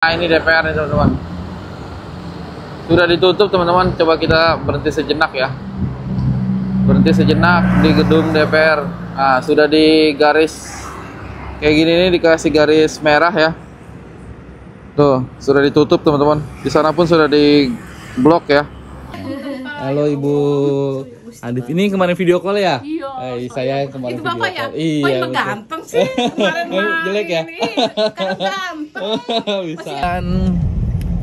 Nah, ini DPR nih teman-teman. Sudah ditutup teman-teman. Coba kita berhenti sejenak ya. Berhenti sejenak di gedung DPR. Nah, sudah di garis kayak gini nih, dikasih garis merah ya. Tuh, sudah ditutup teman-teman. Di sana pun sudah di blok ya. Halo Ibu Adit, ini kemarin video call ya? Iya. Saya kemarin itu video Bapak ya? call. Iya. Oh, emang ganteng sih. Kemarin mah Jelek ya? ini, kan ganteng. Bisa. Dan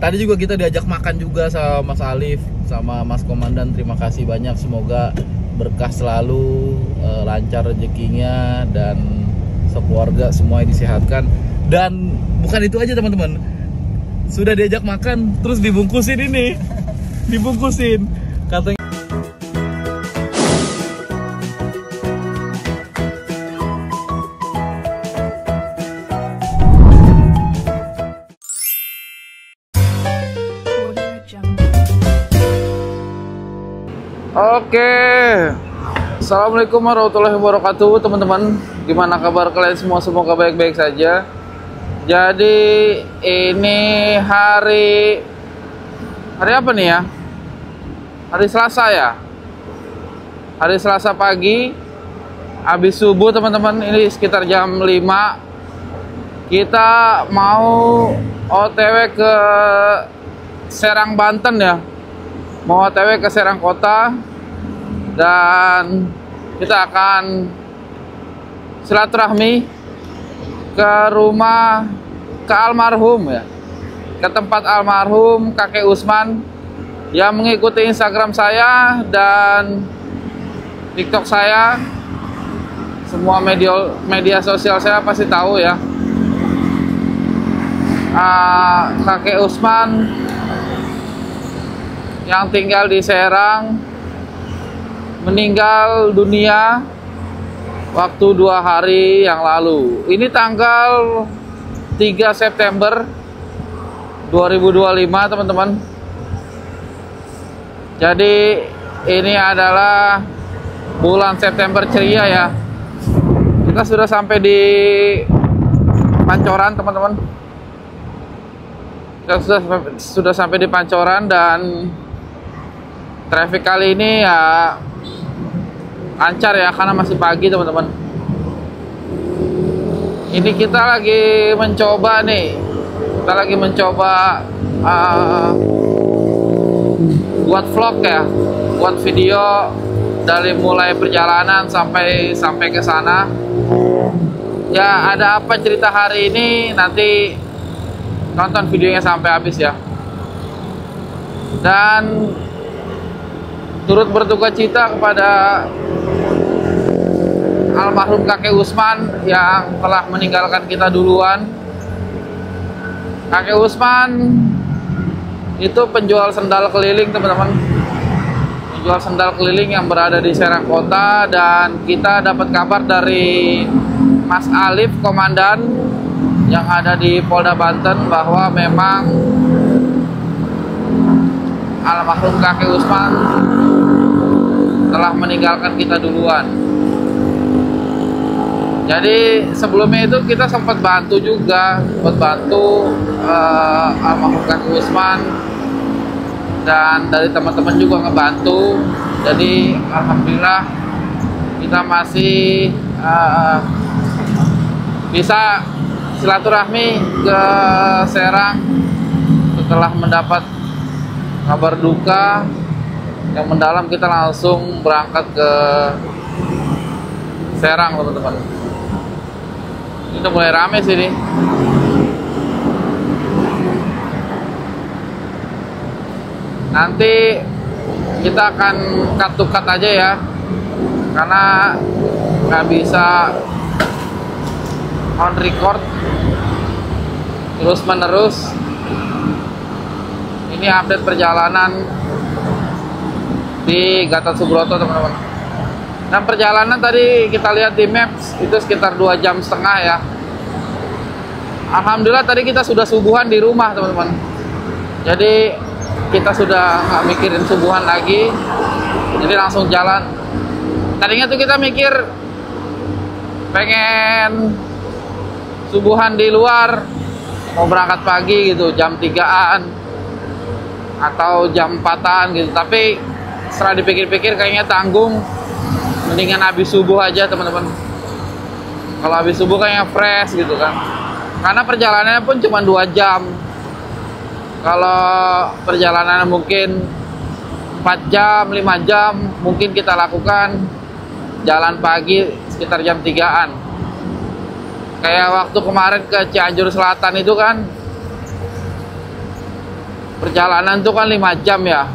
tadi juga kita diajak makan juga sama Mas Alif, sama Mas Komandan. Terima kasih banyak. Semoga berkah selalu, lancar rezekinya, dan sekeluarga semua disehatkan. Dan bukan itu aja teman-teman. Sudah diajak makan, terus dibungkusin ini. Dibungkusin. Katanya Oke, assalamualaikum warahmatullahi wabarakatuh teman-teman. Gimana kabar kalian semua? Semoga baik-baik saja. Jadi ini hari apa nih ya? Hari Selasa ya. Hari Selasa pagi, habis subuh teman-teman. Ini sekitar jam 5. Kita mau OTW ke Serang, Banten ya. Mau OTW ke Serang Kota, dan kita akan silaturahmi ke rumah, ke almarhum ya, ke tempat almarhum kakek Usman. Yang mengikuti Instagram saya dan TikTok saya, semua media sosial saya pasti tahu ya. Kakek Usman yang tinggal di Serang meninggal dunia waktu 2 hari yang lalu. Ini tanggal 3 September 2025 teman-teman. Jadi ini adalah bulan September ceria ya. Kita sudah sampai di Pancoran teman-teman. Kita sudah sampai di Pancoran, dan traffic kali ini ya lancar ya, karena masih pagi teman-teman. Ini kita lagi mencoba nih, buat vlog ya, buat video dari mulai perjalanan sampai ke sana. Ya, ada apa cerita hari ini, nanti tonton videonya sampai habis ya. Dan turut berduka cita kepada almarhum kakek Usman yang telah meninggalkan kita duluan. Kakek Usman itu penjual sendal keliling teman-teman, penjual sendal keliling yang berada di Serang Kota. Dan kita dapat kabar dari Mas Alif, Komandan yang ada di Polda Banten, bahwa memang almarhum kakek Usman telah meninggalkan kita duluan. Jadi sebelumnya itu kita sempat bantu juga, almarhum kakek Usman, dan dari teman-teman juga ngebantu. Jadi alhamdulillah kita masih bisa silaturahmi ke Serang setelah mendapat kabar duka yang mendalam. Kita langsung berangkat ke Serang teman-teman. Ini udah mulai rame sih nih. Nanti kita akan cut to cut aja ya, karena nggak bisa on record terus menerus. Ini update perjalanan di Gatot Subroto teman-teman. Dan perjalanan tadi kita lihat di Maps itu sekitar 2,5 jam ya. Alhamdulillah tadi kita sudah subuhan di rumah teman-teman. Jadi kita sudah nggak mikirin subuhan lagi, jadi langsung jalan. Tadinya tuh kita mikir pengen subuhan di luar, mau berangkat pagi gitu, jam 3-an atau jam 4-an gitu. Tapi setelah dipikir-pikir kayaknya tanggung, mendingan habis subuh aja teman-teman. Kalau habis subuh kayaknya fresh gitu kan, karena perjalanannya pun cuma 2 jam. Kalau perjalanan mungkin 4 jam, 5 jam mungkin kita lakukan jalan pagi sekitar jam 3-an. Kayak waktu kemarin ke Cianjur Selatan itu kan perjalanan tuh kan 5 jam ya.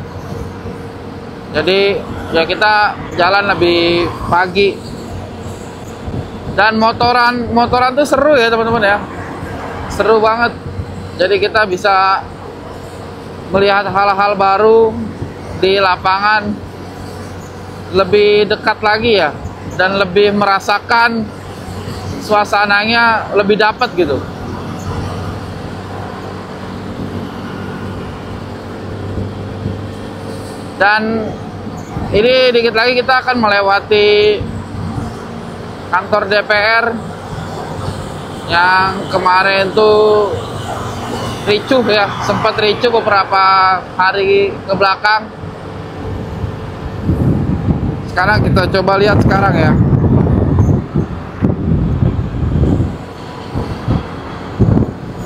Jadi ya kita jalan lebih pagi. Dan motoran tuh seru ya teman-teman ya. Seru banget. Jadi kita bisa melihat hal-hal baru di lapangan lebih dekat lagi ya, dan lebih merasakan suasananya lebih dapat gitu. Dan ini dikit lagi kita akan melewati kantor DPR yang kemarin tuh ricuh ya, sempat ricuh beberapa hari ke belakang. Sekarang kita coba lihat sekarang ya.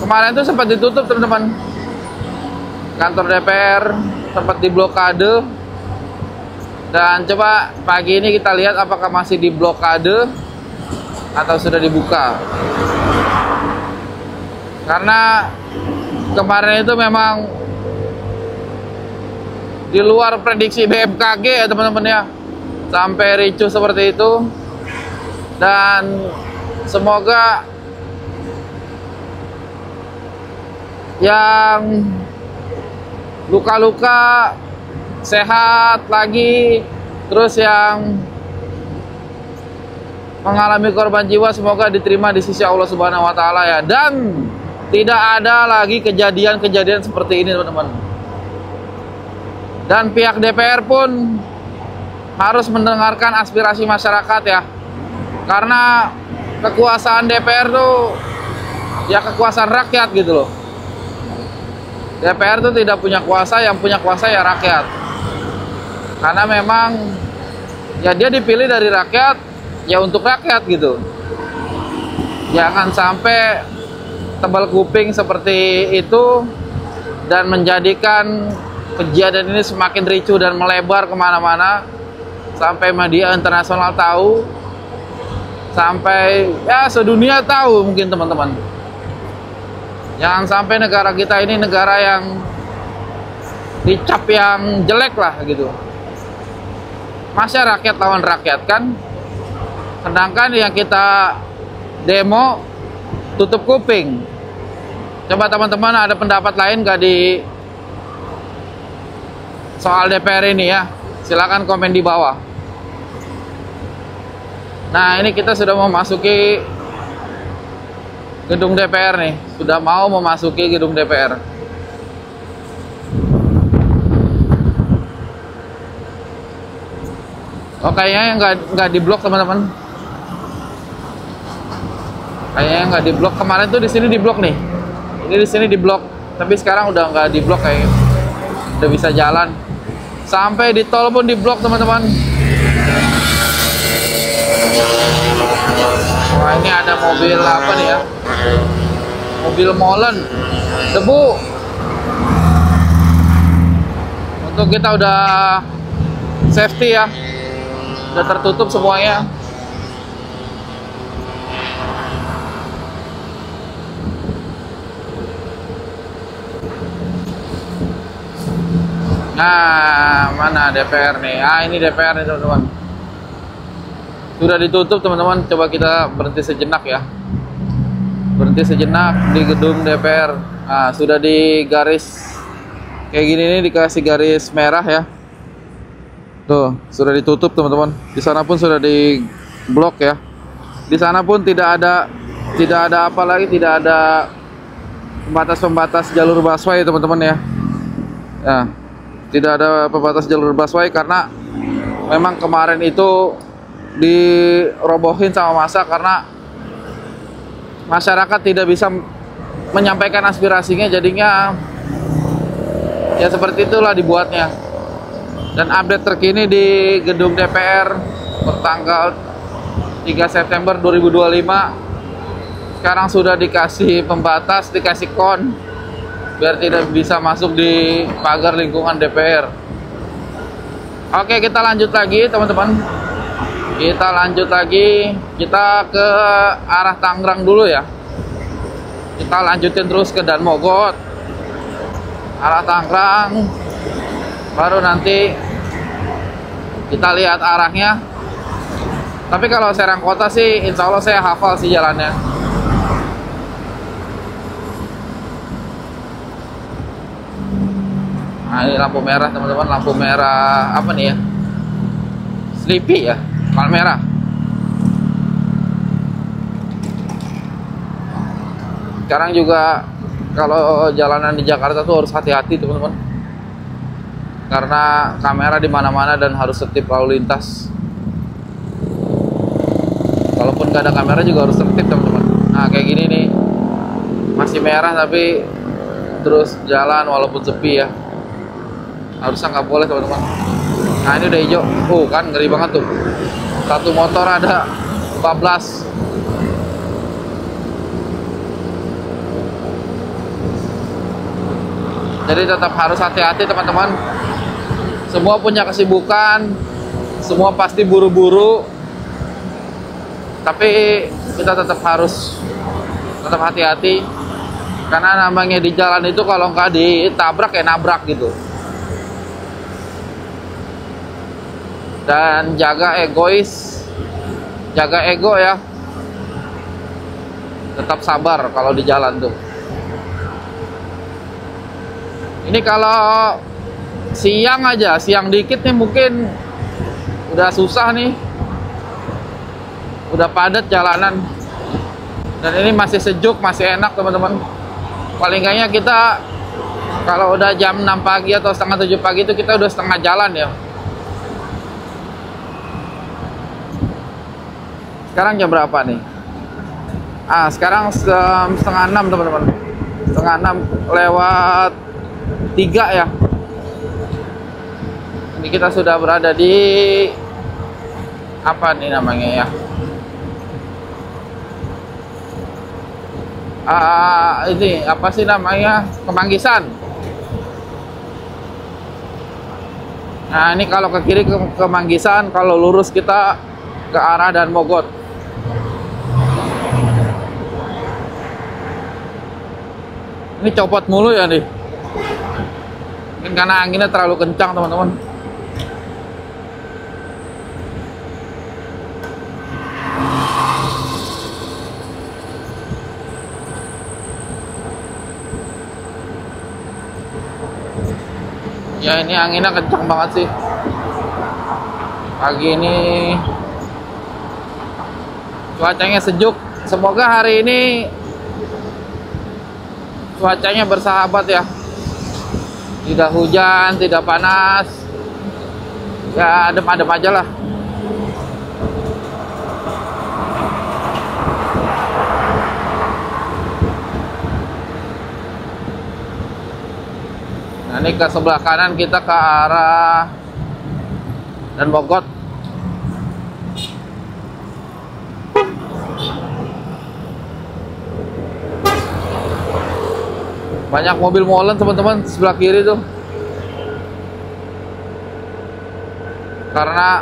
Kemarin tuh sempat ditutup teman-teman, kantor DPR sempat diblokade. Dan coba pagi ini kita lihat apakah masih diblokade atau sudah dibuka. Karena kemarin itu memang di luar prediksi BMKG ya teman-teman ya, sampai ricuh seperti itu. Dan semoga yang luka-luka sehat lagi, terus yang mengalami korban jiwa semoga diterima di sisi Allah Subhanahu wa Ta'ala ya, dan tidak ada lagi kejadian-kejadian seperti ini teman-teman. Dan pihak DPR pun harus mendengarkan aspirasi masyarakat ya, karena kekuasaan DPR tuh ya kekuasaan rakyat gitu loh. DPR itu tidak punya kuasa, yang punya kuasa ya rakyat. Karena memang ya dia dipilih dari rakyat, ya untuk rakyat gitu. Jangan sampai tebal kuping seperti itu dan menjadikan kejadian ini semakin ricuh dan melebar kemana-mana sampai media internasional tahu, sampai ya sedunia tahu mungkin teman-teman. Jangan sampai negara kita ini negara yang dicap yang jelek lah gitu. Masa rakyat lawan rakyat kan? Sedangkan yang kita demo tutup kuping. Coba teman-teman ada pendapat lain gak di soal DPR ini ya? Silakan komen di bawah. Nah ini kita sudah memasuki gedung DPR nih, sudah mau memasuki gedung DPR. Oh kayaknya nggak diblok teman-teman. Kayaknya nggak diblok. Kemarin tuh di sini diblok nih. Ini di sini diblok, tapi sekarang udah nggak diblok kayaknya. Udah bisa jalan. Sampai di tol pun diblok teman-teman. Wah ini ada mobil apa nih ya? Mobil molen debu. Untuk kita udah safety ya, udah tertutup semuanya. Nah mana DPR nih? Ah ini DPR nih teman-teman. Sudah ditutup teman-teman. Coba kita berhenti sejenak ya. Berhenti sejenak di gedung DPR. Nah, sudah di garis kayak gini nih, dikasih garis merah ya. Tuh, sudah ditutup teman-teman. Di sana pun sudah di blok ya. Di sana pun tidak ada apa lagi, tidak ada pembatas-pembatas jalur busway teman-teman ya. Ya, tidak ada pembatas jalur busway karena memang kemarin itu dirobohin sama massa karena masyarakat tidak bisa menyampaikan aspirasinya, jadinya ya seperti itulah dibuatnya. Dan update terkini di gedung DPR pertanggal 3 September 2025, sekarang sudah dikasih pembatas, dikasih kon biar tidak bisa masuk di pagar lingkungan DPR. Oke, kita lanjut lagi teman-teman. Kita lanjut lagi, kita ke arah Tangerang dulu ya. Kita lanjutin terus ke Dan Mogot, arah Tangerang, baru nanti kita lihat arahnya. Tapi kalau Serang Kota sih insya Allah saya hafal sih jalannya. Nah, ini lampu merah teman-teman, lampu merah apa nih ya? Sleepy ya, Palmerah. Sekarang juga kalau jalanan di Jakarta tuh harus hati-hati teman-teman, karena kamera di mana-mana dan harus tertib lalu lintas. Kalaupun nggak ada kamera juga harus tertib teman-teman. Nah kayak gini nih, masih merah tapi terus jalan walaupun sepi ya, harusnya nggak boleh teman-teman. Nah ini udah hijau, kan ngeri banget tuh. Satu motor ada 14. Jadi tetap harus hati-hati teman-teman. Semua punya kesibukan, semua pasti buru-buru, tapi kita tetap harus hati-hati, karena namanya di jalan itu kalau nggak ditabrak ya nabrak gitu. Dan jaga jaga ego ya, tetap sabar kalau di jalan tuh. Ini kalau siang aja, siang dikit nih mungkin udah susah nih, udah padat jalanan. Dan ini masih sejuk, masih enak teman-teman. Paling enggaknya kita kalau udah jam 6 pagi atau setengah 7 pagi itu kita udah setengah jalan ya. Sekarang jam berapa nih? Sekarang setengah 6 teman-teman. Setengah 6 lewat 3 ya. Ini kita sudah berada di apa nih namanya ya? Ini apa sih namanya? Kemanggisan. Nah ini kalau ke kiri ke Kemanggisan, kalau lurus kita ke arah Dan Mogot. Ini copot mulu ya nih. Mungkin karena anginnya terlalu kencang teman-teman. Ya ini anginnya kencang banget sih. Pagi ini cuacanya sejuk. Semoga hari ini cuacanya bersahabat ya. Tidak hujan, tidak panas. Ya adem-adem aja lah. Nah ini ke sebelah kanan kita ke arah Dan Mogot. Banyak mobil molen teman-teman sebelah kiri tuh. Karena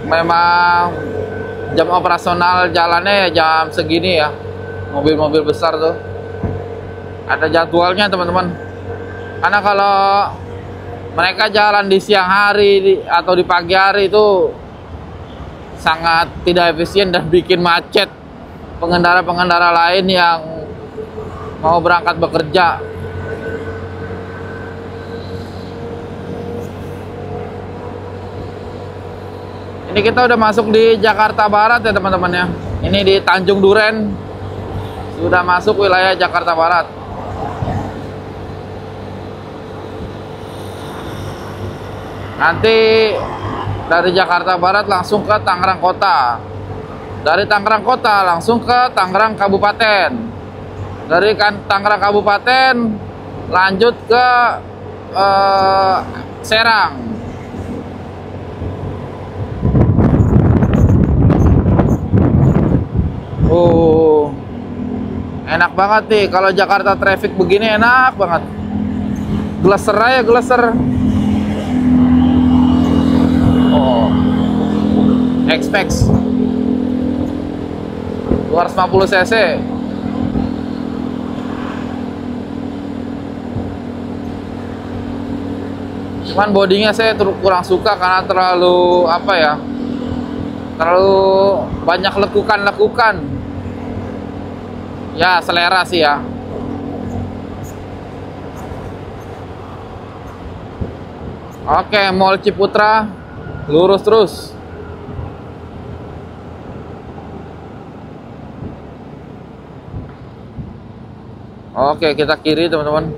memang jam operasional jalannya ya jam segini ya. Mobil-mobil besar tuh ada jadwalnya teman-teman. Karena kalau mereka jalan di siang hari atau di pagi hari itu sangat tidak efisien dan bikin macet pengendara-pengendara lain yang mau berangkat bekerja. Ini kita udah masuk di Jakarta Barat ya teman-teman ya. Ini di Tanjung Duren. Sudah masuk wilayah Jakarta Barat. Nanti dari Jakarta Barat langsung ke Tangerang Kota. Dari Tangerang Kota langsung ke Tangerang Kabupaten. Dari Tangerang Kabupaten lanjut ke Serang. Enak banget nih kalau Jakarta traffic begini, enak banget. Gleser aja, gleser. Oh, X-Max 250 cc. Cuman bodinya saya kurang suka karena terlalu apa ya, terlalu banyak lekukan-lekukan. Ya selera sih ya. Oke, Mall Ciputra lurus terus. Oke, kita kiri teman-teman.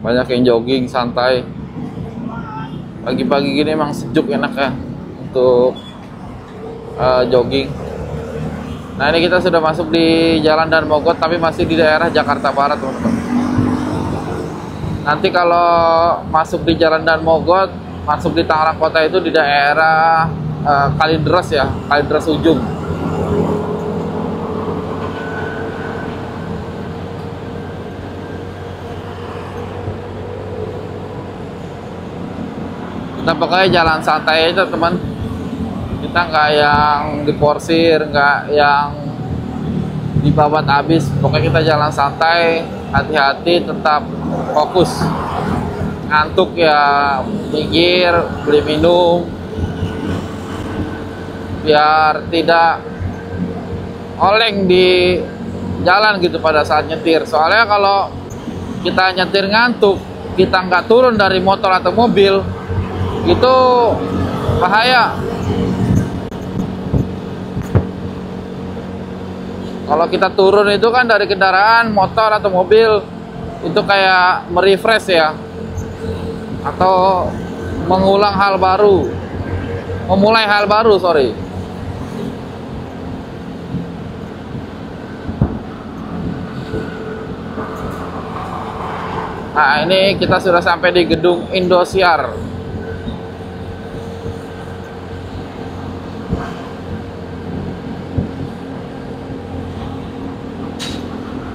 Banyak yang jogging santai. Pagi-pagi gini emang sejuk, enak ya untuk jogging. Nah, ini kita sudah masuk di Jalan Dan Mogot, tapi masih di daerah Jakarta Barat teman-teman. Nanti kalau masuk di Jalan Dan Mogot, masuk di Tangerang Kota itu di daerah Kalideres ya, Kalideres ujung. Kita pokoknya jalan santai aja teman. Kita nggak yang diporsir, nggak yang dibabat habis. Pokoknya kita jalan santai, hati-hati, tetap fokus. Ngantuk ya minggir, beli minum, biar tidak oleng di jalan gitu pada saat nyetir. Soalnya kalau kita nyetir ngantuk, kita nggak turun dari motor atau mobil, itu bahaya. Kalau kita turun itu kan dari kendaraan motor atau mobil, itu kayak merefresh ya, atau mengulang hal baru, memulai hal baru, sorry. Nah, ini kita sudah sampai di gedung Indosiar.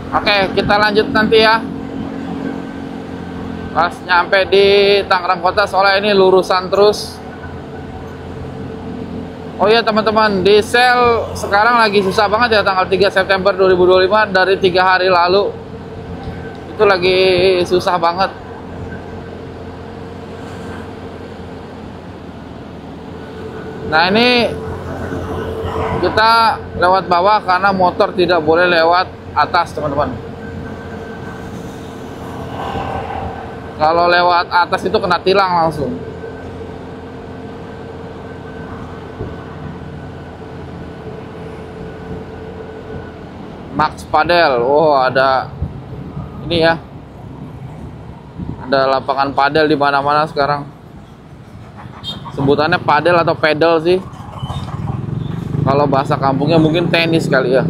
Oke, kita lanjut nanti ya. Pas nyampe di Tangerang Kota, soalnya ini lurusan terus. Oh iya teman-teman, diesel sekarang lagi susah banget ya, tanggal 3 September 2025 dari 3 hari lalu. Itu lagi susah banget. Nah, ini kita lewat bawah karena motor tidak boleh lewat atas teman-teman. Kalau lewat atas itu kena tilang langsung. Max Padel. Oh, ada ini ya. Ada lapangan padel di mana-mana sekarang. Sebutannya padel atau pedal sih. Kalau bahasa kampungnya mungkin tenis kali ya.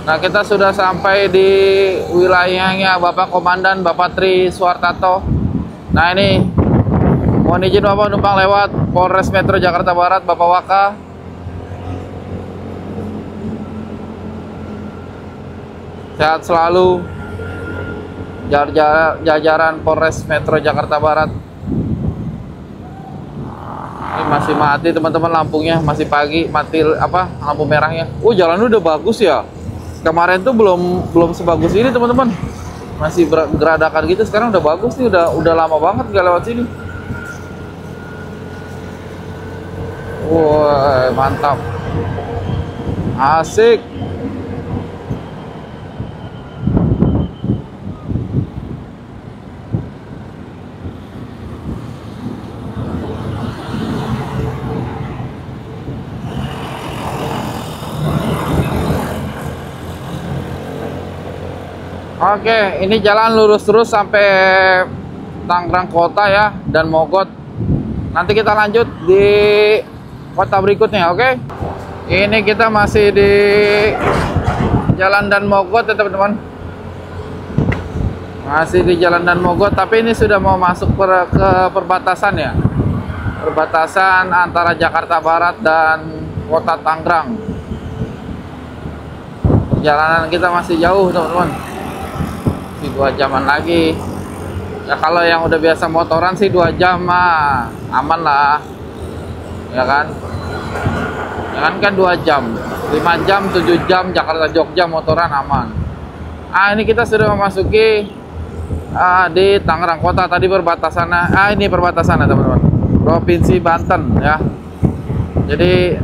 Nah, kita sudah sampai di wilayahnya Bapak Komandan, Bapak Tri Suhartanto. Nah, ini mohon izin Bapak numpang lewat Polres Metro Jakarta Barat, Bapak Waka. Sehat selalu, jajaran Polres Metro Jakarta Barat. Ini masih mati teman-teman lampunya, masih pagi, mati apa lampu merahnya. Jalan udah bagus ya. Kemarin tuh belum sebagus ini teman-teman, masih geradakan gitu. Sekarang udah bagus nih, udah lama banget gak lewat sini. Wah, mantap, asik. Oke, ini jalan lurus terus sampai Tangerang Kota ya, Dan Mogot. Nanti kita lanjut di kota berikutnya. Oke, ini kita masih di Jalan Dan Mogot ya teman-teman, masih di Jalan Dan Mogot, tapi ini sudah mau masuk ke perbatasan ya, perbatasan antara Jakarta Barat dan kota Tangerang. Perjalanan kita masih jauh teman-teman, masih 2 jaman lagi ya. Kalau yang udah biasa motoran sih 2 jam mah aman lah ya kan. Jangan kan 2 jam, 5 jam, 7 jam Jakarta Jogja motoran aman. Ini kita sudah memasuki di Tangerang kota. Tadi perbatasannya, ini perbatasannya teman-teman, Provinsi Banten ya. Jadi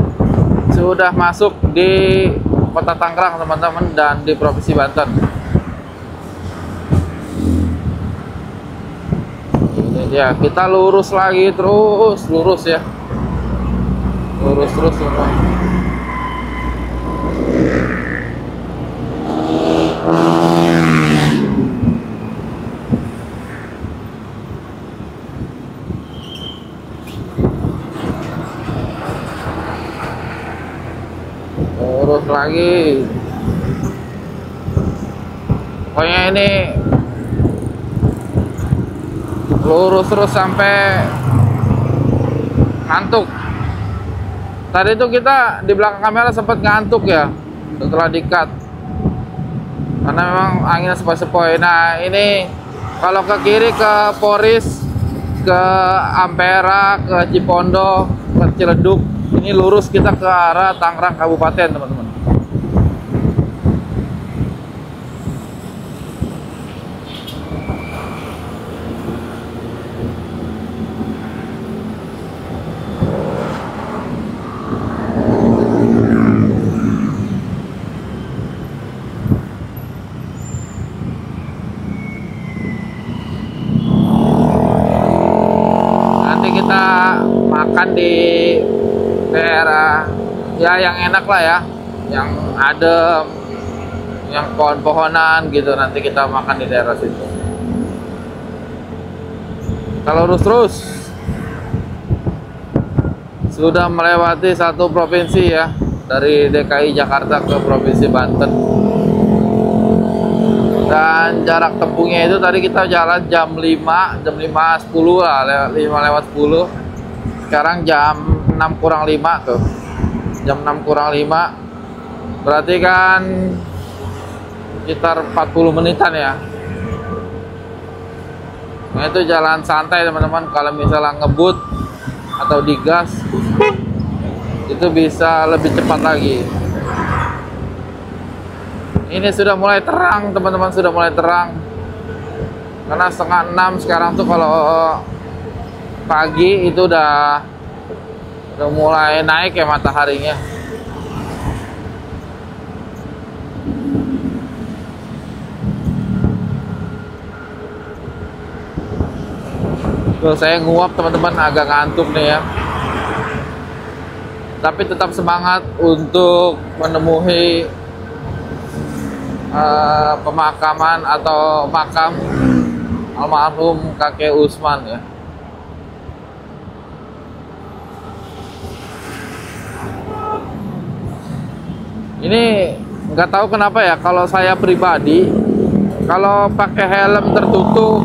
sudah masuk di kota Tangerang teman-teman, dan di Provinsi Banten. Ini dia, kita lurus lagi, terus lurus ya, lurus terus teman-teman. Lurus lagi, pokoknya ini lurus terus sampai ngantuk. Tadi itu kita di belakang kamera sempat ngantuk ya setelah di-cut, karena memang anginnya sepoi-sepoi. Nah ini kalau ke kiri ke Poris, ke Ampera, ke Cipondo, ke Ciledug, ini lurus kita ke arah Tangerang Kabupaten teman-teman. Nanti kita makan di daerah ya yang enak lah ya, yang adem, yang pohon-pohonan gitu. Nanti kita makan di daerah situ. Kalau lurus terus sudah melewati 1 provinsi ya, dari DKI Jakarta ke Provinsi Banten. Dan jarak tempuhnya itu tadi kita jalan jam 5, jam 5.10 lah, 5:10. Sekarang jam 6 kurang 5 tuh, jam 6 kurang 5, berarti kan sekitar 40 menitan ya. Nah itu jalan santai teman-teman. Kalau misalnya ngebut atau digas itu bisa lebih cepat lagi. Ini sudah mulai terang teman-teman, sudah mulai terang, karena 5:30 sekarang tuh. Kalau pagi itu udah mulai naik ya mataharinya. Tuh saya nguap teman-teman, agak ngantuk nih ya, tapi tetap semangat untuk menemui pemakaman atau makam almarhum kakek Usman ya. Ini nggak tahu kenapa ya, kalau saya pribadi kalau pakai helm tertutup,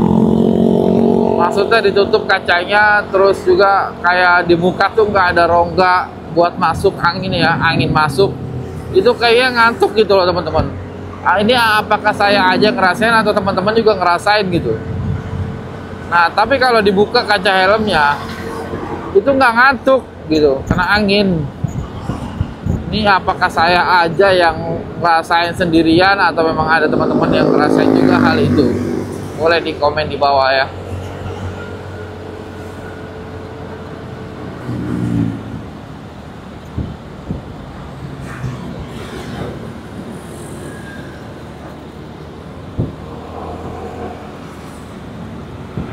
maksudnya ditutup kacanya, terus juga kayak di muka tuh nggak ada rongga buat masuk angin ya, angin masuk, itu kayaknya ngantuk gitu loh teman-teman. Ini apakah saya aja ngerasain atau teman-teman juga ngerasain gitu. Nah tapi kalau dibuka kaca helmnya itu nggak ngantuk gitu, karena angin. Ini apakah saya aja yang ngerasain sendirian atau memang ada teman-teman yang ngerasain juga hal itu? Boleh di komen di bawah ya.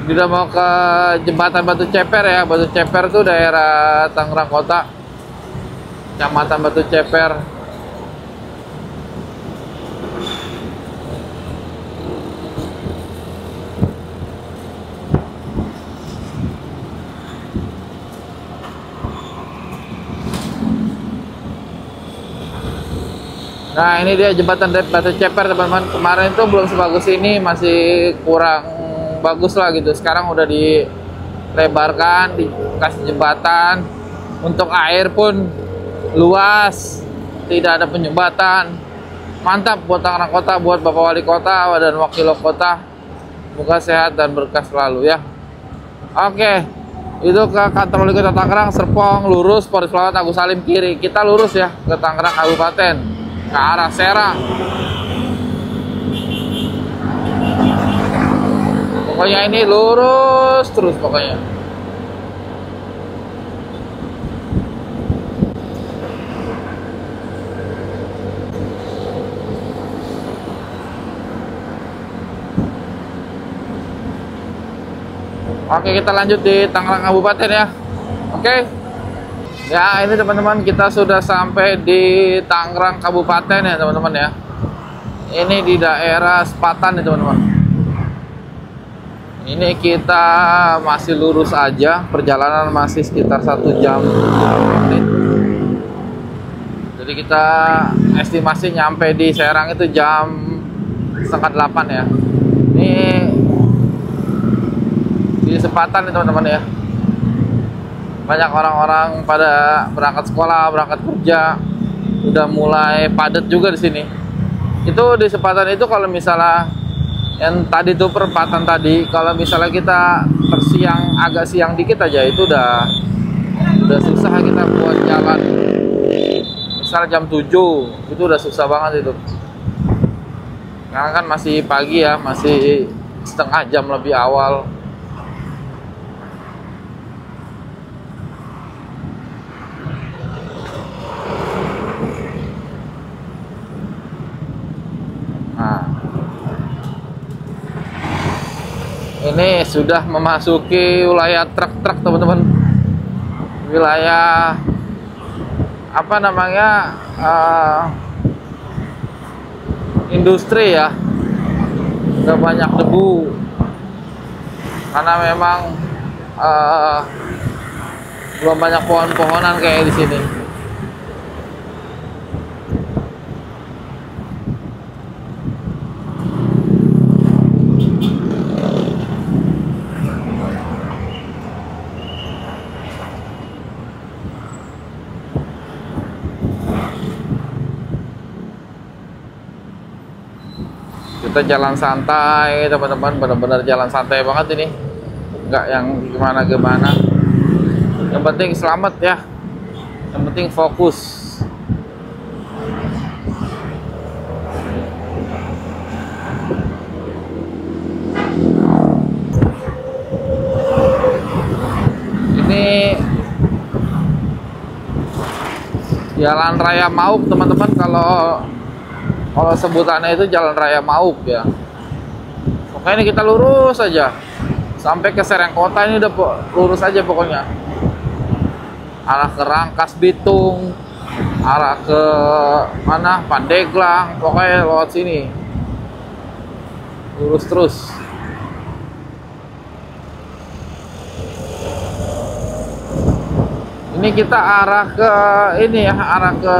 Kita mau ke jembatan Batu Ceper ya. Batu Ceper itu daerah Tangerang Kota, Kecamatan Batu Ceper. Nah, ini dia jembatan Batu Ceper, teman-teman. Kemarin tuh belum sebagus ini, masih kurang bagus lah gitu. Sekarang udah dilebarkan, dikasih jembatan. Untuk air pun luas, tidak ada penyumbatan. Mantap buat Tangerang Kota, buat Bapak Wali Kota dan Wakil Kota. Semoga sehat dan berkah selalu ya. Oke, itu ke kantor Wali Kota Tangerang, Serpong, lurus Polres Pelawat Agus Salim kiri. Kita lurus ya ke Tangerang Kabupaten, ke arah Serang. Pokoknya ini lurus terus pokoknya. Oke, kita lanjut di Tangerang Kabupaten ya. Oke. Ya, ini teman-teman, kita sudah sampai di Tangerang Kabupaten ya teman-teman ya. Ini di daerah Sepatan nih teman-teman. Ini kita masih lurus aja, perjalanan masih sekitar 1 jam 5 menit. Jadi kita estimasi nyampe di Serang itu jam 7:30 ya. Ini di Sepatan nih teman-teman ya. Banyak orang-orang pada berangkat sekolah, berangkat kerja, udah mulai padat juga di sini. Itu di Sepatan itu kalau misalnya yang tadi tuh perempatan tadi, kalau misalnya kita tersiang agak siang dikit aja itu udah susah kita buat jalan. Misalnya jam 7 itu udah susah banget itu. Karena kan masih pagi ya, masih setengah jam lebih awal. Nah, ini sudah memasuki wilayah truk-truk teman-teman. Wilayah apa namanya, industri ya. Udah banyak debu karena memang belum banyak pohon-pohonan kayak di sini. Kita jalan santai teman-teman, benar-benar jalan santai banget ini, nggak yang gimana-gimana. Yang penting selamat ya, yang penting fokus. Ini Jalan Raya Mauk teman-teman, kalau sebutannya itu Jalan Raya Mauk ya. Pokoknya ini kita lurus aja sampai ke Serang Kota, ini udah lurus aja pokoknya. Arah ke Rangkas Bitung, arah ke mana, Pandeglang, pokoknya lewat sini. Lurus terus. Ini kita arah ke ini ya, arah ke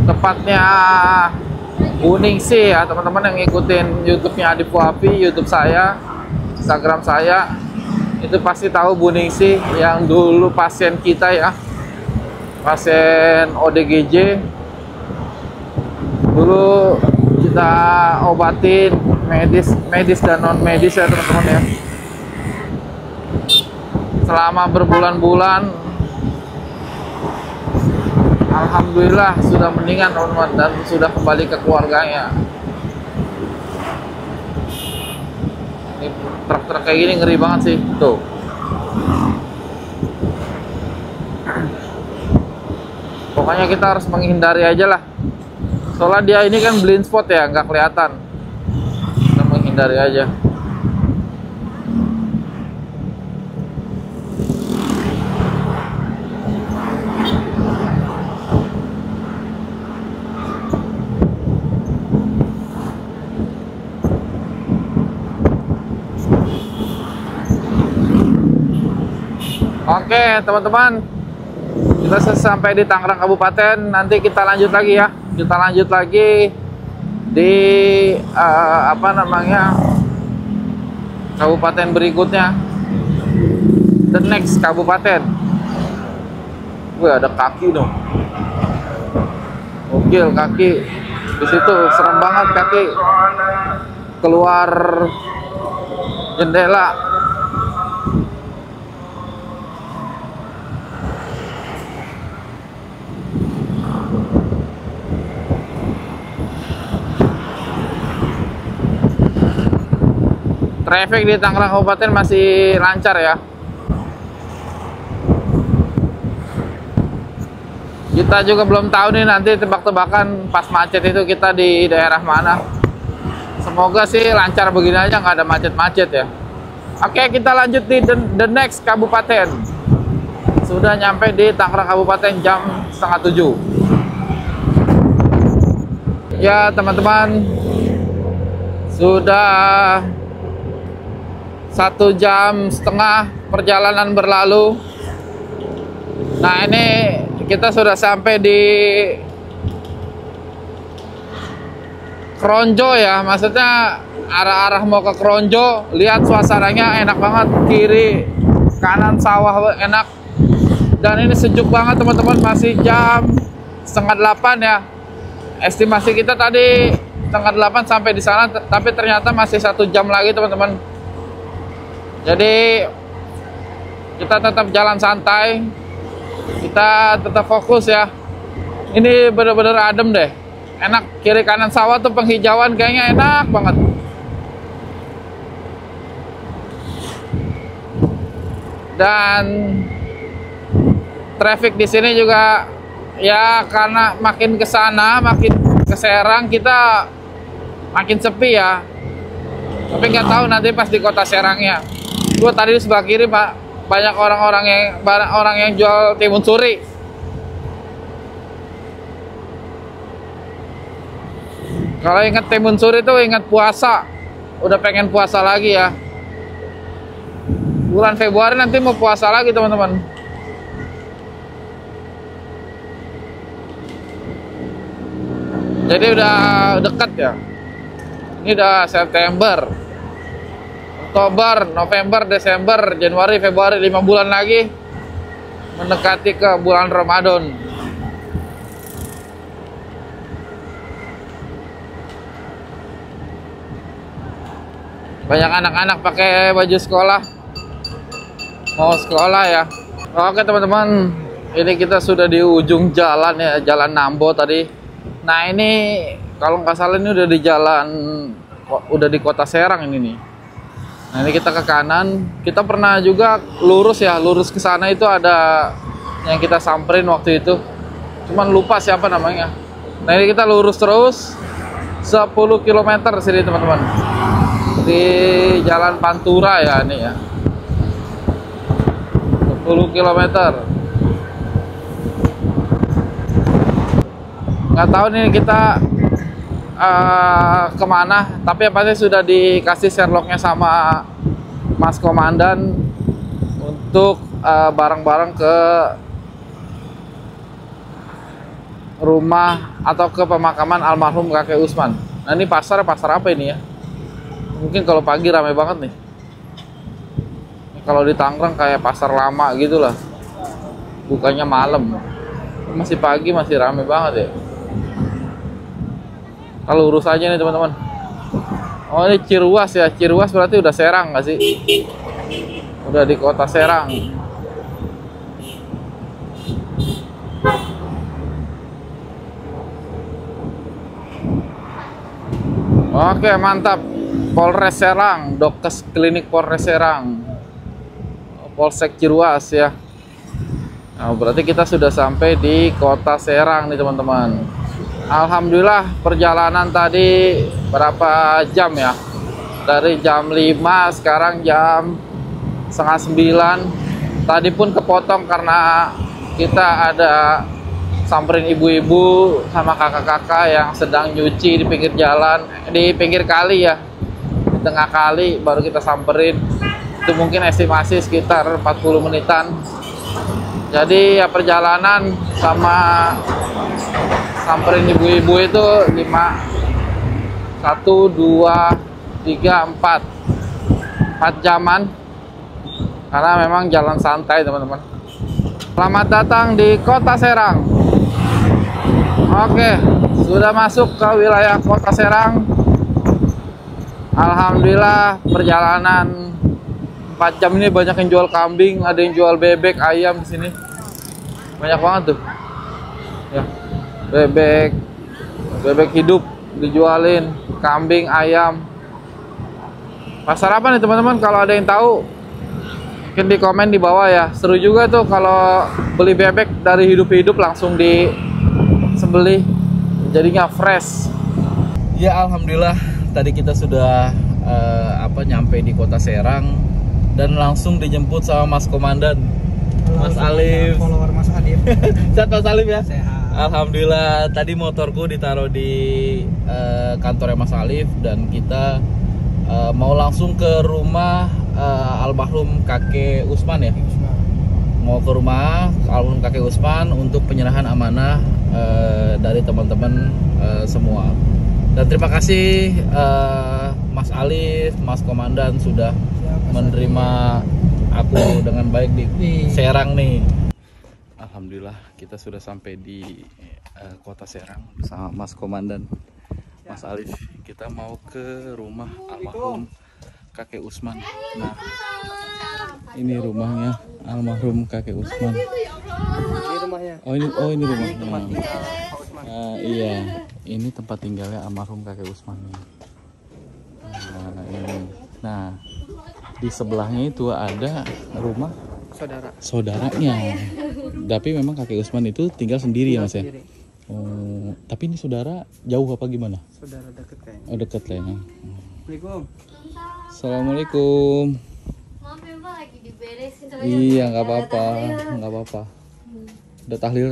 tepatnya Buningsih ya teman-teman yang ngikutin YouTube-nya Adip Wafi, YouTube saya, Instagram saya, itu pasti tahu Buningsih yang dulu pasien kita ya, pasien ODGJ. Dulu kita obatin medis dan non medis ya teman-teman ya. Selama berbulan-bulan, alhamdulillah sudah mendingan teman-teman dan sudah kembali ke keluarganya. Ini truk-truk kayak gini ngeri banget sih tuh. Pokoknya kita harus menghindari aja lah. Soalnya dia ini kan blind spot ya, nggak kelihatan. Kita menghindari aja. Oke teman-teman, Kita sampai di Tangerang Kabupaten, nanti kita lanjut lagi ya. Kita lanjut lagi di apa namanya, kabupaten berikutnya, the next kabupaten. Wih, ada kaki dong. Gokil kaki. Di situ serem banget kaki. Keluar jendela. Traffic di Tangerang Kabupaten masih lancar ya. Kita juga belum tahu nih nanti tebak-tebakan pas macet itu kita di daerah mana. Semoga sih lancar begini aja, nggak ada macet-macet ya. Oke, kita lanjut di the next kabupaten. Sudah nyampe di Tangerang Kabupaten jam 6:30. Ya teman-teman, sudah 1,5 jam perjalanan berlalu. Nah, ini kita sudah sampai di Kronjo ya, maksudnya arah-arah mau ke Kronjo. Lihat suasananya enak banget, kiri kanan sawah enak. Dan ini sejuk banget teman-teman, masih jam 7:30 ya. Estimasi kita tadi 7:30 sampai di sana, tapi ternyata masih 1 jam lagi teman-teman. Jadi kita tetap jalan santai, kita tetap fokus ya. Ini bener-bener adem deh, enak. Kiri kanan sawah tuh penghijauan kayaknya enak banget. Dan traffic di sini juga ya, karena makin ke sana, makin ke Serang kita makin sepi ya. Tapi nggak tahu nanti pas di kota Serangnya. Gue tadi di sebelah kiri Pak, banyak orang yang jual timun suri. Kalau ingat timun suri tuh ingat puasa. Udah pengen puasa lagi ya. Bulan Februari nanti mau puasa lagi teman-teman. Jadi udah dekat ya. Ini udah September, Oktober, November, Desember, Januari, Februari, 5 bulan lagi mendekati ke bulan Ramadan. Banyak anak-anak pakai baju sekolah, mau sekolah ya. Oke teman-teman, ini kita sudah di ujung jalan ya, Jalan Nambo tadi. Nah ini kalau nggak salah ini udah di jalan, udah di kota Serang ini nih. Nah ini kita ke kanan, kita pernah juga lurus ya, lurus ke sana itu ada yang kita samperin waktu itu. Cuman lupa siapa namanya. Nah ini kita lurus terus 10 km sini teman-teman. Di Jalan Pantura ya ini ya. 10 km. Nggak tahu nih kita kemana, tapi yang pasti sudah dikasih Sherlocknya sama Mas Komandan untuk bareng-bareng ke rumah atau ke pemakaman almarhum kakek Usman. Nah ini pasar apa ini ya? Mungkin kalau pagi ramai banget nih. Kalau di Tangerang kayak pasar lama gitulah, bukanya malam. Masih pagi masih ramai banget ya. Kalau urus aja nih teman-teman. Oh ini Ciruas ya, Ciruas berarti udah Serang nggak sih? Udah di kota Serang. Oke mantap. Polres Serang, Dokes Klinik Polres Serang, Polsek Ciruas ya. Nah berarti kita sudah sampai di kota Serang nih teman-teman. Alhamdulillah perjalanan tadi berapa jam ya? Dari jam 5 sekarang jam 8:30. Tadi pun kepotong karena kita ada samperin ibu-ibu sama kakak-kakak yang sedang nyuci di pinggir jalan, di pinggir kali ya, di tengah kali baru kita samperin. Itu mungkin estimasi sekitar 40 menitan. Jadi ya perjalanan sama samperin ibu-ibu itu 5, 1, 2, 3, 4 jaman. Karena memang jalan santai teman-teman. Selamat datang di Kota Serang. Oke, sudah masuk ke wilayah Kota Serang. Alhamdulillah perjalanan 4 jam ini banyak yang jual kambing, ada yang jual bebek, ayam di sini. Banyak banget tuh. Ya. Bebek hidup dijualin, kambing, ayam. Pasar apa nih teman-teman? Kalau ada yang tahu mungkin di komen di bawah ya. Seru juga tuh kalau beli bebek dari hidup-hidup langsung disembelih, jadinya fresh. Ya alhamdulillah tadi kita sudah nyampe di Kota Serang dan langsung dijemput sama Mas Komandan. Halo, Mas Alif. Follower Mas Alif. Sehat Mas Alif ya? Sehat. Alhamdulillah tadi motorku ditaruh di kantornya Mas Alif dan kita mau langsung ke rumah almarhum kakek Usman ya. Mau ke rumah almarhum kakek Usman untuk penyerahan amanah dari teman-teman semua. Dan terima kasih Mas Alif, Mas Komandan sudah menerima aku dengan baik di Serang nih. Alhamdulillah kita sudah sampai di Kota Serang bersama Mas Komandan, Mas Alif. Kita mau ke rumah almarhum kakek Usman. Nah, ini rumahnya almarhum kakek Usman. Ini rumahnya. Oh ini rumahnya. Tempat tinggal Pak Usman. Iya, ini tempat tinggalnya almarhum kakek Usman nih. Nah, ini. Nah, di sebelahnya itu ada rumah saudaranya. Tapi memang kakek Usman itu tinggal sendiri ya Mas ya? Oh, tapi ini saudara jauh apa gimana? Saudara deket kayaknya. Oh deket lah ya. Assalamualaikum. Assalamualaikum. Maaf ya Pak, lagi diberesin. Iya nggak apa-apa, nggak apa-apa. Udah tahlil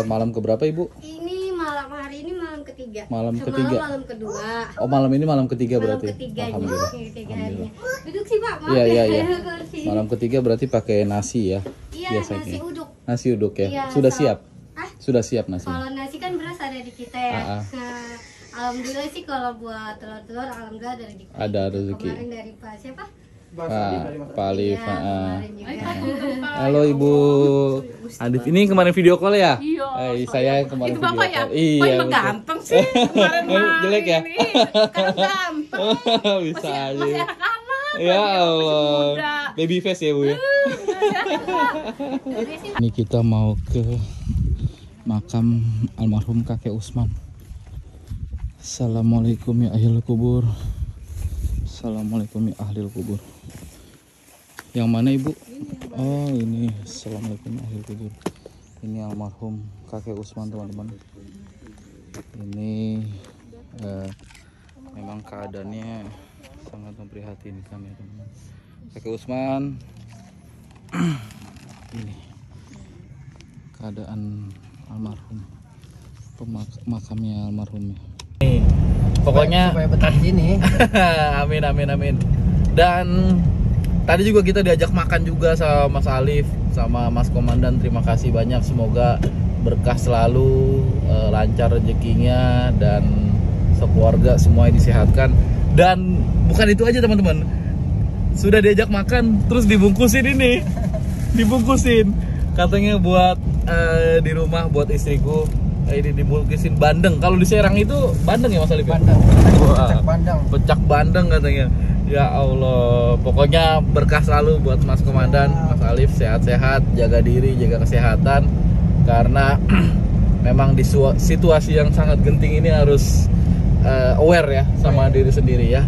malam keberapa Ibu? Ini hari ini malam ketiga. Malam Semalam ketiga. malam kedua. Oh malam ini malam ketiga Malam berarti. ketiganya. Alhamdulillah. Ketiga harinya. Duduk sih Pak, maaf Iya ya. iya. Kursi. Malam ketiga berarti pakai nasi ya? Iya, biasanya. nasi uduk. Nasi uduk ya? Iya, Sudah so- siap? Hah? Sudah siap nasi? Kalau nasi kan beras ada di kita ya. Ah, ah. Nah, alhamdulillah sih kalau buat telur-telur alhamdulillah ada rezeki. Ada rezeki. Kemarin dari Pak siapa? Pak Alif. Iya, kemarin juga. Halo Ibu Adit, ini kemarin video call ya? Iya. Saya kemarin Itu video Bapak ya? call. Kok Iya. emang ganteng sih? Kemarin mah Jelek ya? ini. Sekarang ganteng. Bisa Masih aja. anak-anak. Ya masih Allah. muda. Baby face ya Bu ya. Ini kita mau ke makam almarhum kakek Usman. Assalamualaikum ya ahlil kubur. Assalamualaikum ya ahlil kubur. Yang mana Ibu? Oh ini. Assalamualaikum ya ahlil kubur. Ini almarhum kakek Usman teman-teman. Ini memang keadaannya sangat memprihatinkan ya teman-teman. Kakek Usman. Ini keadaan almarhum, makamnya almarhumnya. Pokoknya supaya betah di sini. amin. Dan tadi juga kita diajak makan juga sama Mas Alif, sama Mas Komandan. Terima kasih banyak. Semoga berkah selalu, lancar rezekinya dan sekeluarga semuanya disehatkan. Dan bukan itu aja teman-teman. Sudah diajak makan, terus dibungkusin ini. Dibungkusin. Katanya buat di rumah buat istriku. Ini dibungkusin bandeng. Kalau di Serang itu bandeng ya Mas Alif? Bandeng. Wah. Cek bandeng. Pecak bandeng katanya. Ya Allah, pokoknya berkah selalu buat Mas Komandan, Mas Alif, sehat-sehat, jaga diri, jaga kesehatan. Karena memang di situasi yang sangat genting ini harus aware ya sama diri sendiri ya.